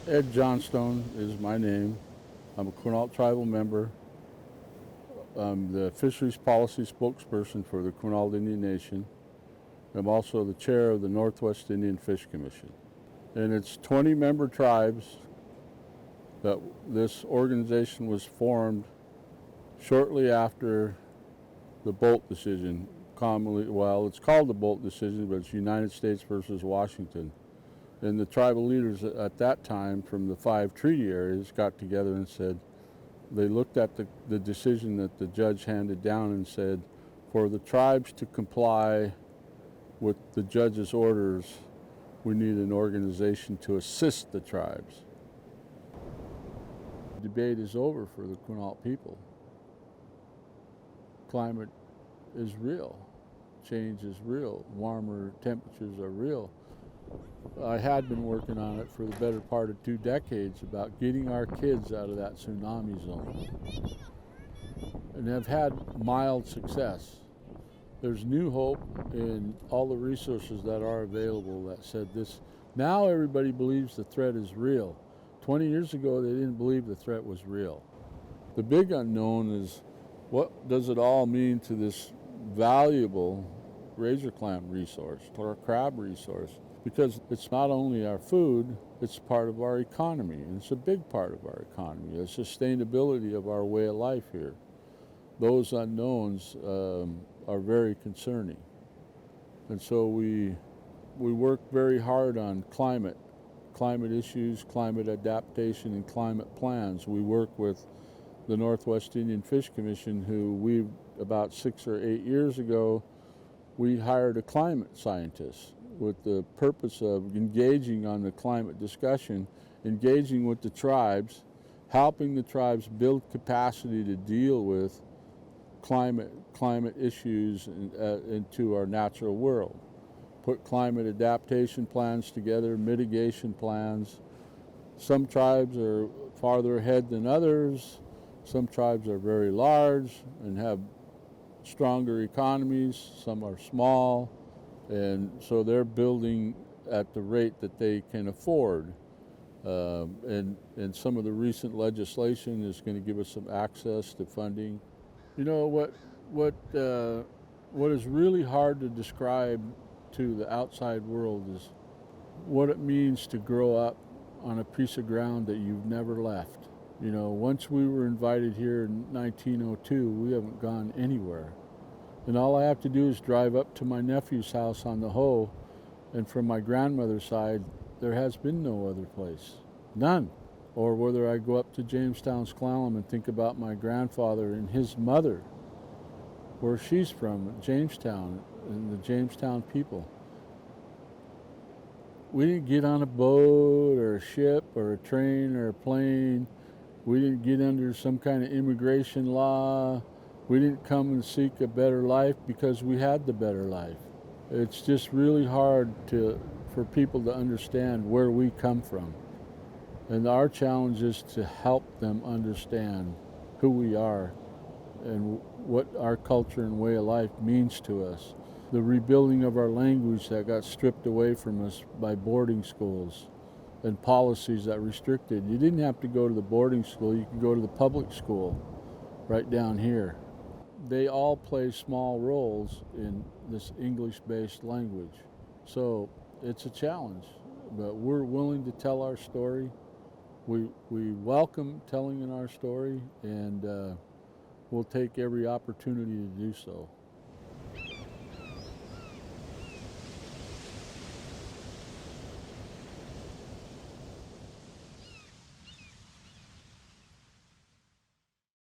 Ed Johnstone is my name. I'm a Quinault tribal member. I'm the fisheries policy spokesperson for the Quinault Indian Nation. I'm also the chair of the Northwest Indian Fish Commission. And it's 20 member tribes that this organization was formed shortly after the Bolt decision. It's called the Bolt decision, but it's United States versus Washington. And the tribal leaders at that time from the 5 treaty areas got together and said, they looked at the decision that the judge handed down and said, for the tribes to comply with the judge's orders, we need an organization to assist the tribes. The debate is over for the Quinault people. Climate is real. Change is real. Warmer temperatures are real. I had been working on it for the better part of 2 decades about getting our kids out of that tsunami zone, and have had mild success. There's new hope in all the resources that are available that said this. Now everybody believes the threat is real. 20 years ago they didn't believe the threat was real. The big unknown is, what does it all mean to this valuable razor clam resource or crab resource? Because it's not only our food, it's part of our economy, and it's a big part of our economy, the sustainability of our way of life here. Those unknowns are very concerning. And so we work very hard on climate issues, climate adaptation, and climate plans. We work with the Northwest Indian Fish Commission, about 6 or 8 years ago, we hired a climate scientist with the purpose of engaging on the climate discussion, engaging with the tribes, helping the tribes build capacity to deal with climate issues into our natural world. Put climate adaptation plans together, mitigation plans. Some tribes are farther ahead than others. Some tribes are very large and have stronger economies. Some are small. And so they're building at the rate that they can afford. And some of the recent legislation is going to give us some access to funding. You know, what is really hard to describe to the outside world is what it means to grow up on a piece of ground that you've never left. You know, once we were invited here in 1902, we haven't gone anywhere. And all I have to do is drive up to my nephew's house on the Hoe, and from my grandmother's side, there has been no other place. None. Or whether I go up to Jamestown's Clallam and think about my grandfather and his mother, where she's from, Jamestown, and the Jamestown people. We didn't get on a boat or a ship or a train or a plane. We didn't get under some kind of immigration law. We didn't come and seek a better life because we had the better life. It's just really hard for people to understand where we come from. And our challenge is to help them understand who we are and what our culture and way of life means to us. The rebuilding of our language that got stripped away from us by boarding schools and policies that restricted. You didn't have to go to the boarding school, you could go to the public school right down here. They all play small roles in this English-based language. So it's a challenge, but we're willing to tell our story. We welcome telling in our story, and we'll take every opportunity to do so.